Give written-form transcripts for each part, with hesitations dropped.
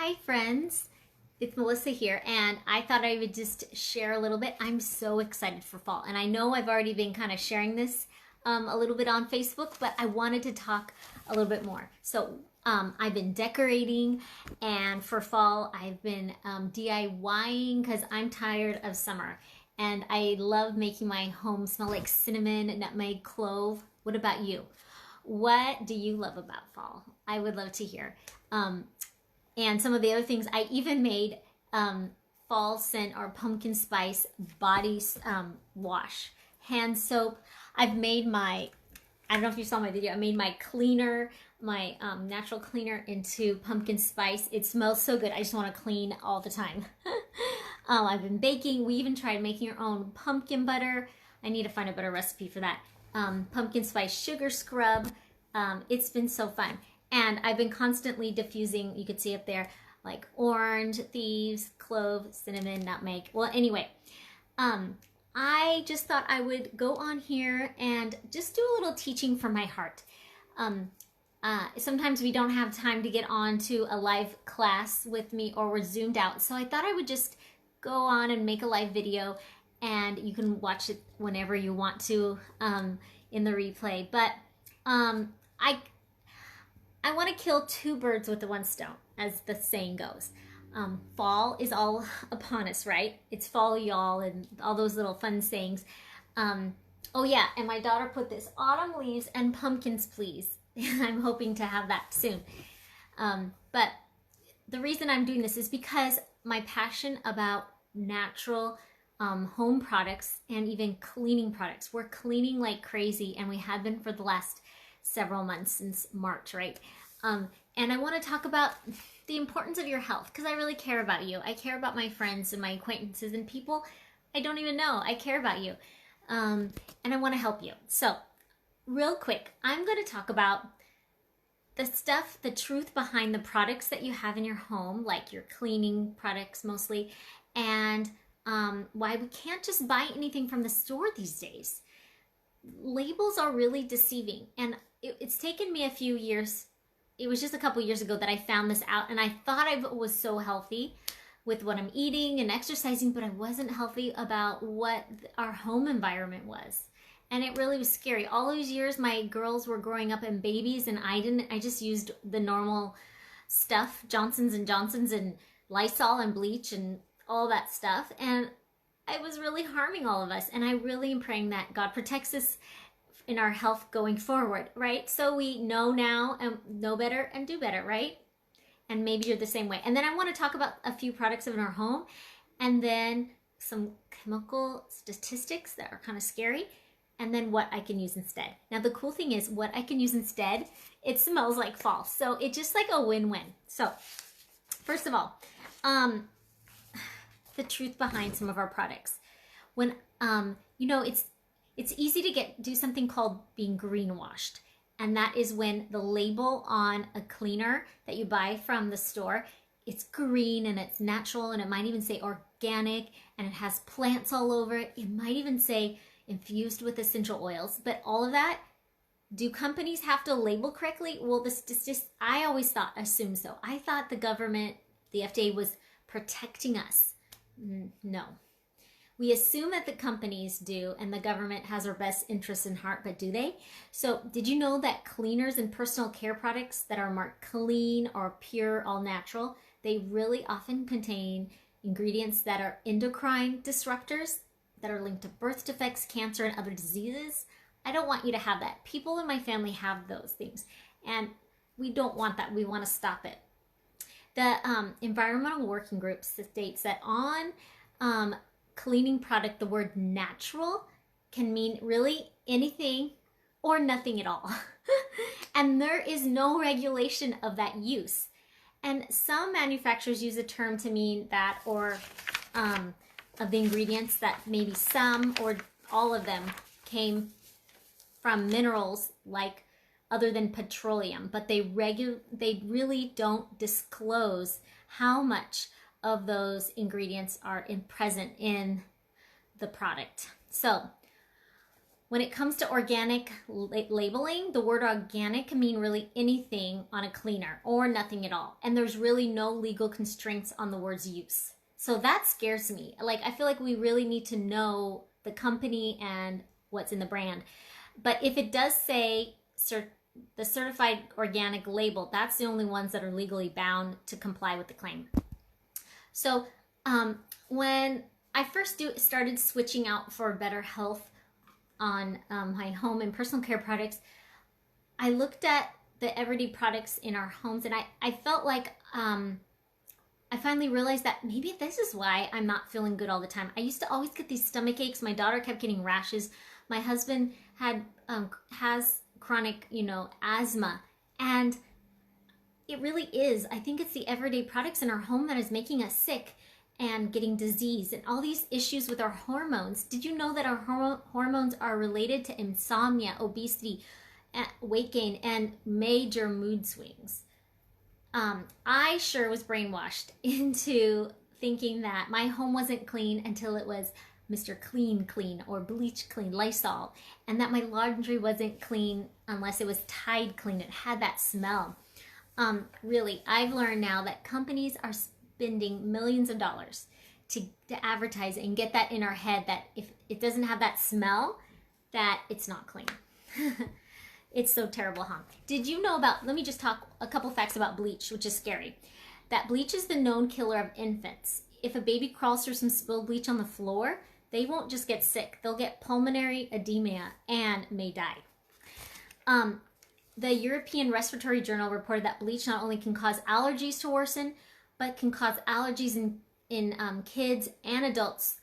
Hi friends, it's Melissa here, and I thought I would just share a little bit. I'm so excited for fall, and I know I've already been kind of sharing this a little bit on Facebook, but I wanted to talk a little bit more. So I've been decorating, and for fall I've been DIYing because I'm tired of summer, and I love making my home smell like cinnamon, nutmeg, clove. What about you? What do you love about fall? I would love to hear. And some of the other things, I even made fall scent or pumpkin spice body wash, hand soap. I've made I don't know if you saw my video, I made my cleaner, my natural cleaner into pumpkin spice. It smells so good. I just want to clean all the time. I've been baking. We even tried making our own pumpkin butter. I need to find a better recipe for that. Pumpkin spice sugar scrub. It's been so fun. And I've been constantly diffusing, you could see up there, like orange, thieves, clove, cinnamon, nutmeg. Well, anyway, I just thought I would go on here and just do a little teaching from my heart. Sometimes we don't have time to get on to a live class with me, or we're zoomed out. So I thought I would just go on and make a live video, and you can watch it whenever you want to in the replay. But I want to kill two birds with the one stone, as the saying goes. Fall is all upon us, right? It's fall, y'all, and all those little fun sayings. Oh yeah, and my daughter put this, autumn leaves and pumpkins, please. I'm hoping to have that soon. But the reason I'm doing this is because my passion about natural home products and even cleaning products. We're cleaning like crazy, and we have been for the last several months since March, right? And I want to talk about the importance of your health, because I really care about you. I care about my friends and my acquaintances and people I don't even know. I care about you. And I want to help you. So real quick, I'm going to talk about the stuff, the truth behind the products that you have in your home, like your cleaning products mostly, and why we can't just buy anything from the store these days. Labels are really deceiving, and it's taken me a few years. It was just a couple years ago that I found this out, and I thought I was so healthy with what I'm eating and exercising, but I wasn't healthy about what our home environment was. And it really was scary. All those years my girls were growing up and babies, and I just used the normal stuff, Johnson's and Johnson's and Lysol and bleach and all that stuff, and it was really harming all of us. And I really am praying that God protects us in our health going forward, right? So we know now and know better and do better, right? And maybe you're the same way. And then I want to talk about a few products in our home, and then some chemical statistics that are kind of scary, and then what I can use instead. Now the cool thing is, what I can use instead, it smells like fall. So it's just like a win-win. So first of all, the truth behind some of our products. When it's easy to do something called being greenwashed, and that is when the label on a cleaner that you buy from the store, it's green and it's natural, and it might even say organic, and it has plants all over it. It might even say infused with essential oils. But all of that, do companies have to label correctly? Well, this just I always assumed so. I thought the government, the FDA, was protecting us. No. We assume that the companies do, and the government has our best interests in heart, but do they? So did you know that cleaners and personal care products that are marked clean or pure, all natural, they really often contain ingredients that are endocrine disruptors, that are linked to birth defects, cancer, and other diseases? I don't want you to have that. People in my family have those things, and we don't want that. We want to stop it. The Environmental Working Group states that on cleaning product, the word natural can mean really anything or nothing at all. And there is no regulation of that use. And some manufacturers use a term to mean that, or of the ingredients, that maybe some or all of them came from minerals like other than petroleum, but they really don't disclose how much of those ingredients are present in the product. So when it comes to organic labeling, the word organic can mean really anything on a cleaner or nothing at all. And there's really no legal constraints on the word's use. So that scares me. Like, I feel like we really need to know the company and what's in the brand. But if it does say the certified organic label, that's the only ones that are legally bound to comply with the claim. So when I first started switching out for better health on my home and personal care products, I looked at the everyday products in our homes, and I felt like I finally realized that maybe this is why I'm not feeling good all the time. I used to always get these stomach aches. My daughter kept getting rashes. My husband has chronic, asthma. And it really is. I think it's the everyday products in our home that is making us sick and getting disease and all these issues with our hormones. Did you know that our hormones are related to insomnia, obesity, weight gain, and major mood swings? I sure was brainwashed into thinking that my home wasn't clean until it was Mr. Clean or Bleach Clean, Lysol, and that my laundry wasn't clean unless it was Tide Clean. It had that smell. Really, I've learned now that companies are spending millions of dollars to advertise and get that in our head that if it doesn't have that smell, that it's not clean. It's so terrible, huh? Did you know about, let me just talk a couple facts about bleach, which is scary. That bleach is the known killer of infants. If a baby crawls through some spilled bleach on the floor, they won't just get sick. They'll get pulmonary edema and may die. The European Respiratory Journal reported that bleach not only can cause allergies to worsen, but can cause allergies in kids and adults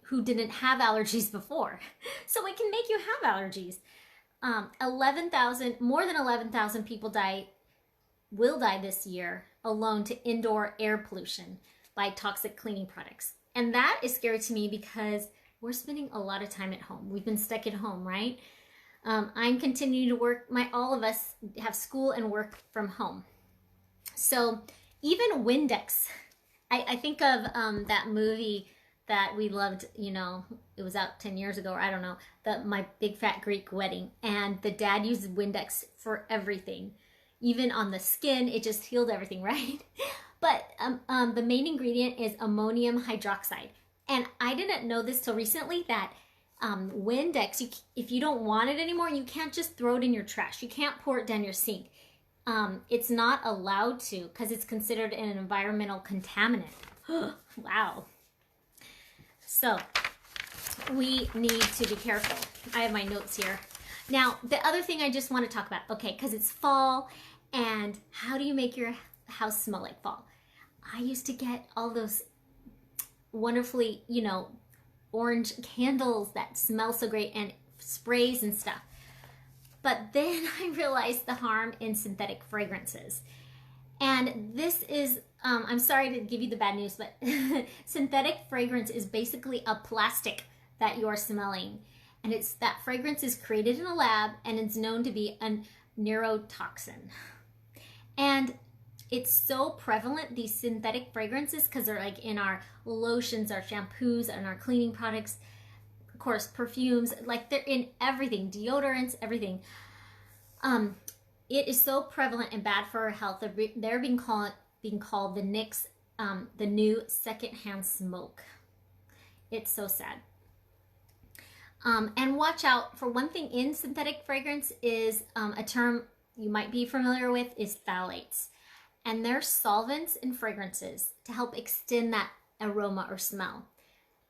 who didn't have allergies before. So it can make you have allergies. More than 11,000 people will die this year alone to indoor air pollution by toxic cleaning products. And that is scary to me because we're spending a lot of time at home. We've been stuck at home, right? I'm continuing to work. All of us have school and work from home. So even Windex, I think of that movie that we loved, it was out 10 years ago, or I don't know, My Big Fat Greek Wedding. And the dad used Windex for everything. Even on the skin, it just healed everything, right? But the main ingredient is ammonium hydroxide. And I didn't know this till recently that Windex, if you don't want it anymore, you can't just throw it in your trash. You can't pour it down your sink. It's not allowed to because it's considered an environmental contaminant. Wow. So we need to be careful. I have my notes here. Now, the other thing I just want to talk about, okay, because it's fall, and how do you make your house smell like fall? I used to get all those wonderfully, orange candles that smell so great and sprays and stuff. But then I realized the harm in synthetic fragrances. And this is, I'm sorry to give you the bad news, but synthetic fragrance is basically a plastic that you're smelling. And that fragrance is created in a lab and it's known to be a neurotoxin. And it's so prevalent, these synthetic fragrances, because they're like in our lotions, our shampoos, and our cleaning products. Of course, perfumes, like they're in everything, deodorants, everything. It is so prevalent and bad for our health. They're being called the NICS, the new secondhand smoke. It's so sad. And watch out for one thing in synthetic fragrance is a term you might be familiar with is phthalates. And they're solvents in fragrances to help extend that aroma or smell.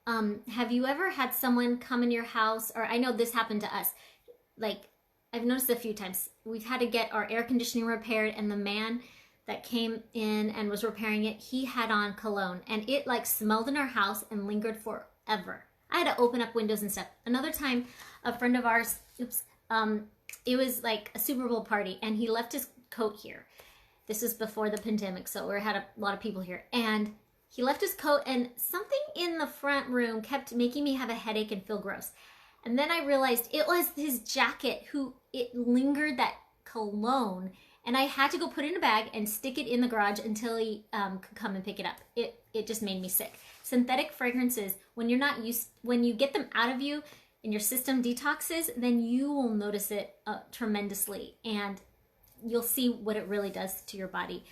Have you ever had someone come in your house, or I know this happened to us, like I've noticed a few times, we've had to get our air conditioning repaired, and the man that came in and was repairing it, he had on cologne, and it like smelled in our house and lingered forever. I had to open up windows and stuff. Another time, a friend of ours, it was like a Super Bowl party, and he left his coat here. This was before the pandemic, so we had a lot of people here. And he left his coat, and something in the front room kept making me have a headache and feel gross. And then I realized it was his jacket it lingered, that cologne. And I had to go put it in a bag and stick it in the garage until he could come and pick it up. It just made me sick. Synthetic fragrances, when you get them out of you, and your system detoxes, then you will notice it tremendously, and you'll see what it really does to your body.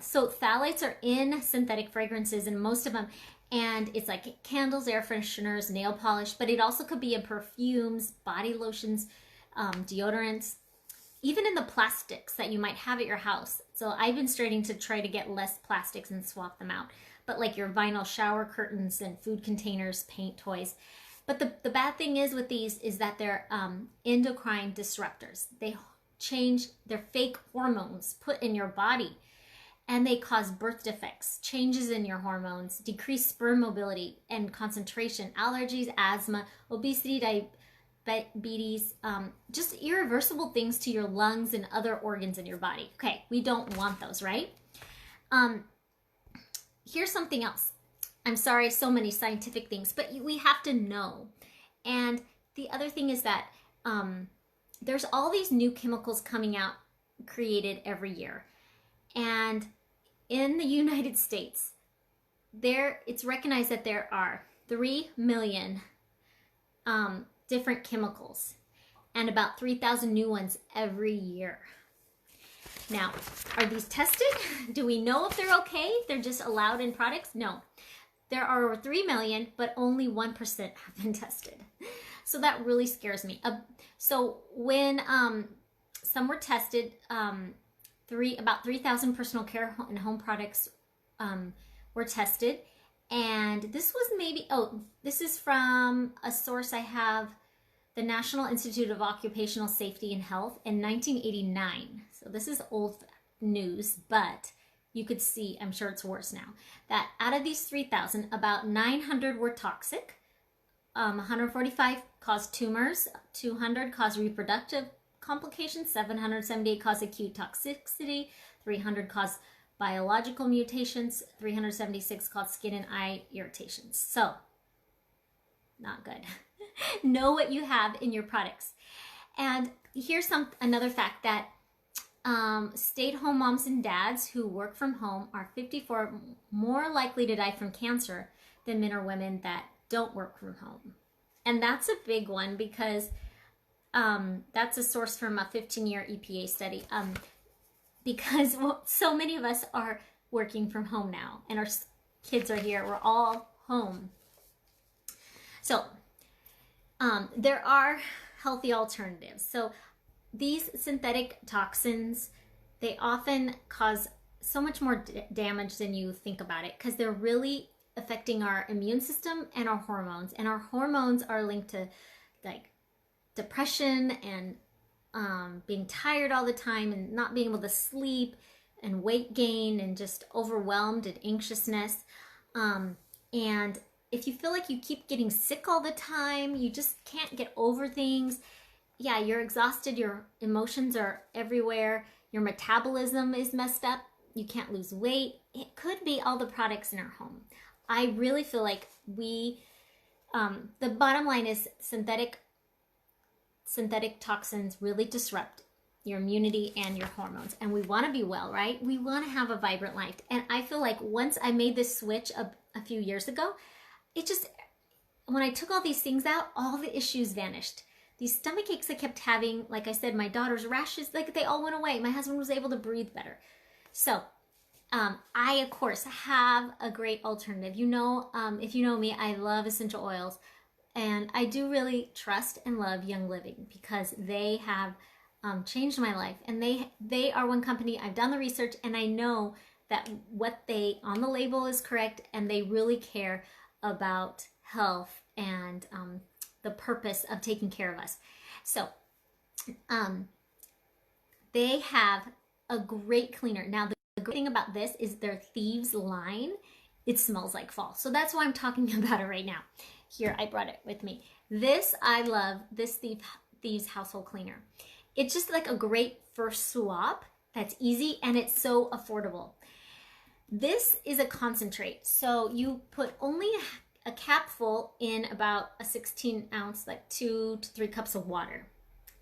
So phthalates are in synthetic fragrances, and most of them, and it's like candles, air fresheners, nail polish, but it also could be in perfumes, body lotions, deodorants, even in the plastics that you might have at your house. So I've been starting to try to get less plastics and swap them out. But like your vinyl shower curtains and food containers, paint, toys. But the bad thing is with these is that they're endocrine disruptors. They change, they're fake hormones put in your body, and they cause birth defects, changes in your hormones, decreased sperm mobility and concentration, allergies, asthma, obesity, diabetes, just irreversible things to your lungs and other organs in your body. Okay, we don't want those, right? Here's something else. I'm sorry, so many scientific things, but we have to know. And the other thing is that there's all these new chemicals coming out, created every year. And in the United States, it's recognized that there are 3 million different chemicals and about 3,000 new ones every year. Now, are these tested? Do we know if they're okay? They're just allowed in products? No. There are over 3 million, but only 1% have been tested. So that really scares me. So when some were tested, about 3,000 personal care and home products were tested. And this was this is from a source I have, the National Institute of Occupational Safety and Health in 1989. So this is old news, but you could see, I'm sure it's worse now, that out of these 3,000, about 900 were toxic, 145 caused tumors, 200 caused reproductive complications, 778 caused acute toxicity, 300 caused biological mutations, 376 caused skin and eye irritations. So, not good. Know what you have in your products. And here's another fact that stay-at-home moms and dads who work from home are 54 more likely to die from cancer than men or women that don't work from home. And that's a big one because that's a source from a 15-year EPA study. Because so many of us are working from home now, and our kids are here. We're all home. So there are healthy alternatives. So these synthetic toxins, they often cause so much more damage than you think about it, because they're really affecting our immune system and our hormones. And our hormones are linked to like depression and being tired all the time and not being able to sleep and weight gain and just overwhelmed and anxiousness. And if you feel like you keep getting sick all the time, you just can't get over things. Yeah, you're exhausted, your emotions are everywhere, your metabolism is messed up, you can't lose weight. It could be all the products in our home. I really feel like the bottom line is synthetic toxins really disrupt your immunity and your hormones. And we want to be well, right? We want to have a vibrant life. And I feel like once I made this switch a few years ago, when I took all these things out, all the issues vanished. These stomach aches I kept having, like I said, my daughter's rashes, like they all went away. My husband was able to breathe better. So I, of course, have a great alternative. If you know me, I love essential oils. And I do really trust and love Young Living because they have changed my life. And they are one company, I've done the research, and I know that what they on the label is correct, and they really care about health and the purpose of taking care of us. So they have a great cleaner. Now, the great thing about this is their Thieves line. It smells like fall. So that's why I'm talking about it right now. Here, I brought it with me. This, I love, this Thieves household cleaner. It's just like a great first swap that's easy, and it's so affordable. This is a concentrate. So you put only a capful in about a 16 ounce, like 2 to 3 cups of water.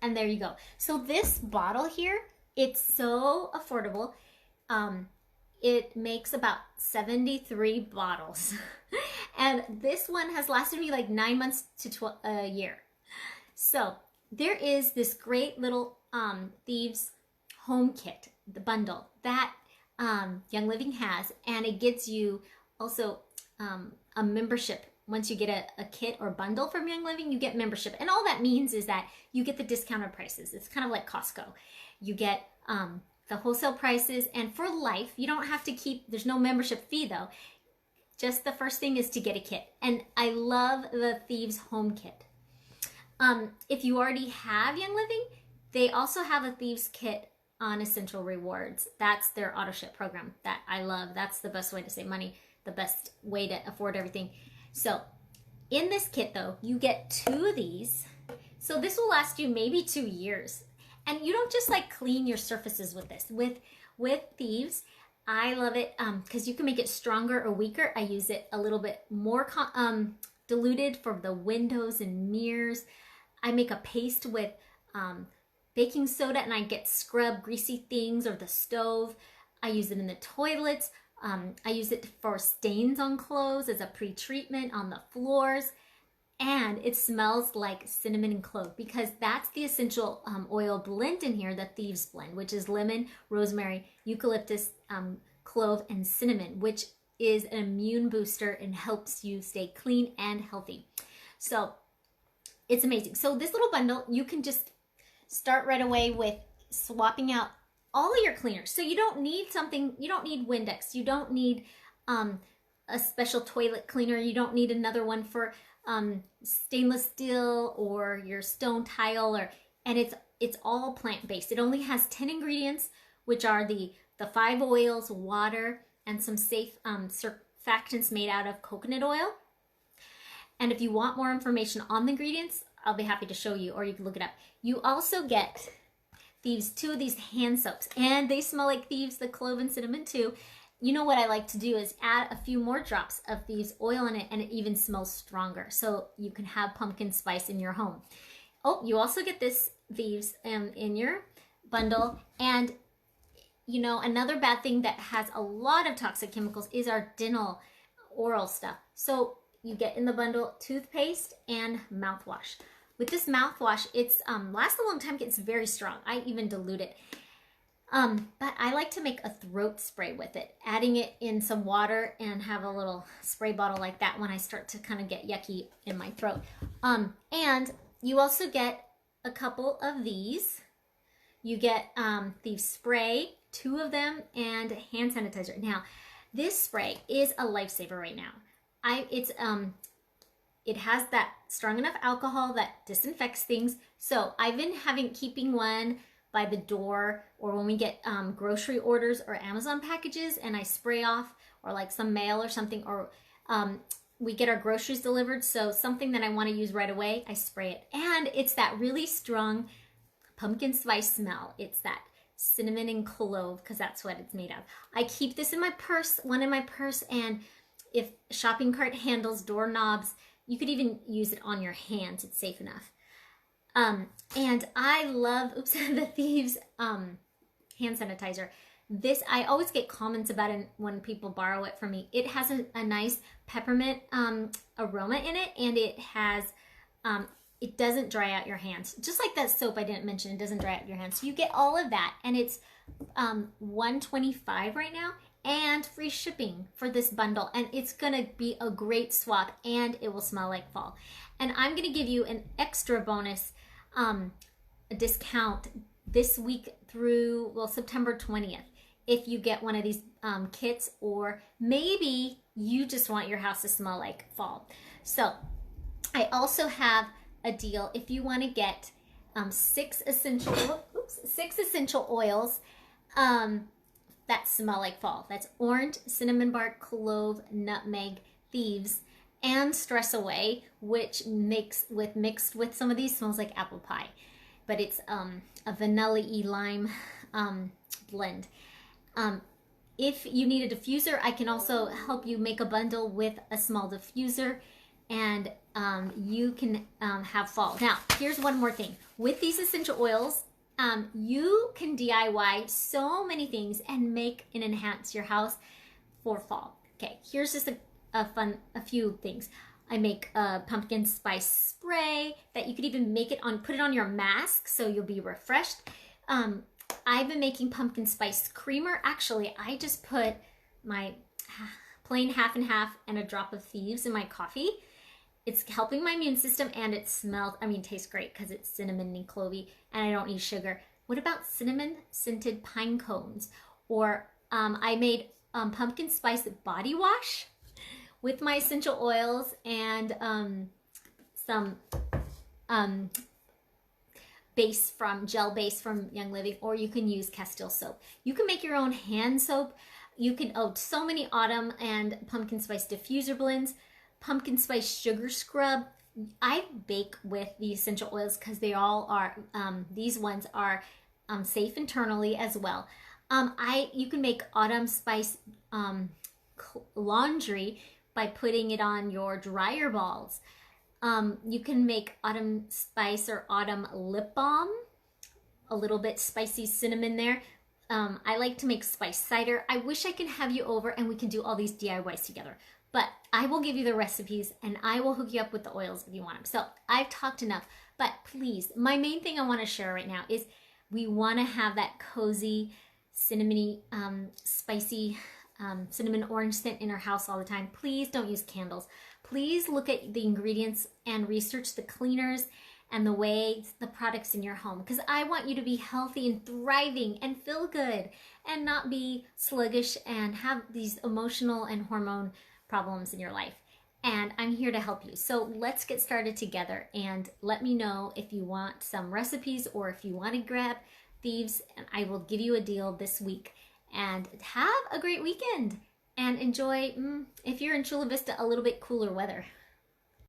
And there you go. So this bottle here, it's so affordable. It makes about 73 bottles. And this one has lasted me like 9 months to a year. So there is this great little Thieves home kit, the bundle that Young Living has, and it gets you also a membership. Once you get a kit or bundle from Young Living, you get membership. And all that means is that you get the discounted prices. It's kind of like Costco. You get the wholesale prices, and for life, you don't have to keep, there's no membership fee though. Just the first thing is to get a kit. And I love the Thieves home kit. If you already have Young Living, they also have a Thieves kit on Essential Rewards. That's their auto ship program that I love. That's the best way to save money, the best way to afford everything. So in this kit though, you get 2 of these. So this will last you maybe 2 years. And you don't just like clean your surfaces with this. With Thieves, I love it because you can make it stronger or weaker. I use it a little bit more diluted for the windows and mirrors. I make a paste with baking soda and I get scrub greasy things or the stove. I use it in the toilets. I use it for stains on clothes as a pre-treatment on the floors. And it smells like cinnamon and clove because that's the essential oil blend in here, the Thieves blend, which is lemon, rosemary, eucalyptus, clove, and cinnamon, which is an immune booster and helps you stay clean and healthy. So it's amazing. So this little bundle, you can just start right away with swapping out all of your cleaners. So you don't need something, you don't need Windex, you don't need a special toilet cleaner, you don't need another one for stainless steel or your stone tile, and it's all plant-based. It only has 10 ingredients, which are the 5 oils, water, and some safe surfactants made out of coconut oil. And if you want more information on the ingredients, I'll be happy to show you, or you can look it up. You also get these 2 of these hand soaps, and they smell like Thieves, the clove and cinnamon too. You know what I like to do is add a few more drops of Thieves oil in it, and it even smells stronger. So you can have pumpkin spice in your home. Oh, you also get this Thieves in your bundle. And you know, another bad thing that has a lot of toxic chemicals is our dental oral stuff. So you get in the bundle toothpaste and mouthwash. With this mouthwash, it's lasts a long time. It's very strong. I even dilute it. But I like to make a throat spray with it, adding it in some water and have a little spray bottle like that when I start to kind of get yucky in my throat. And you also get a couple of these. You get Thieves spray, 2 of them, and hand sanitizer. Now, this spray is a lifesaver right now. It has that strong enough alcohol that disinfects things. So I've been keeping one by the door, or when we get grocery orders or Amazon packages and I spray off, or like some mail or something, or we get our groceries delivered. So something that I want to use right away, I spray it. And it's that really strong pumpkin spice smell. It's that cinnamon and clove, because that's what it's made of. I keep this in my purse, one in my purse, and if shopping cart handles, doorknobs, you could even use it on your hands. It's safe enough. And I love, the Thieves hand sanitizer. This, I always get comments about it when people borrow it from me. It has a nice peppermint aroma in it, and it has, it doesn't dry out your hands. Just like that soap I didn't mention, it doesn't dry out your hands. So you get all of that, and it's $125 right now, and free shipping for this bundle. And it's gonna be a great swap, and it will smell like fall. And I'm gonna give you an extra bonus a discount this week through, well, September 20th. If you get one of these kits, or maybe you just want your house to smell like fall. So I also have a deal if you want to get 6 essential oils that smell like fall. That's orange, cinnamon bark, clove, nutmeg, Thieves, and Stress Away, which mixed with some of these smells like apple pie. But it's a vanilla-y lime blend. If you need a diffuser, I can also help you make a bundle with a small diffuser, and you can have fall. Now, here's one more thing. With these essential oils, you can DIY so many things and make and enhance your house for fall. Okay, here's just a few things. I make a pumpkin spice spray that you could even put it on your mask so you'll be refreshed. I've been making pumpkin spice creamer. Actually, I just put my plain half and half and a drop of Thieves in my coffee. It's helping my immune system, and it smells, tastes great because it's cinnamon and clovey, and I don't need sugar. What about cinnamon scented pine cones? Or I made pumpkin spice body wash with my essential oils and some gel base from Young Living, or you can use Castile soap. You can make your own hand soap. You can, so many autumn and pumpkin spice diffuser blends, pumpkin spice sugar scrub. I bake with the essential oils because they all are, these ones are safe internally as well. You can make autumn spice laundry by putting it on your dryer balls. You can make autumn spice or autumn lip balm, a little bit spicy cinnamon there. I like to make spice cider. I wish I could have you over and we can do all these DIYs together, but I will give you the recipes and I will hook you up with the oils if you want them. So I've talked enough, but please, my main thing I want to share right now is we want to have that cozy, cinnamony, spicy, cinnamon orange scent in our house all the time. Please don't use candles. Please look at the ingredients and research the cleaners and the products in your home, because I want you to be healthy and thriving and feel good and not be sluggish and have these emotional and hormone problems in your life. And I'm here to help you. So let's get started together, and let me know if you want some recipes or if you want to grab Thieves, and I will give you a deal this week. And have a great weekend and enjoy, if you're in Chula Vista, a little bit cooler weather.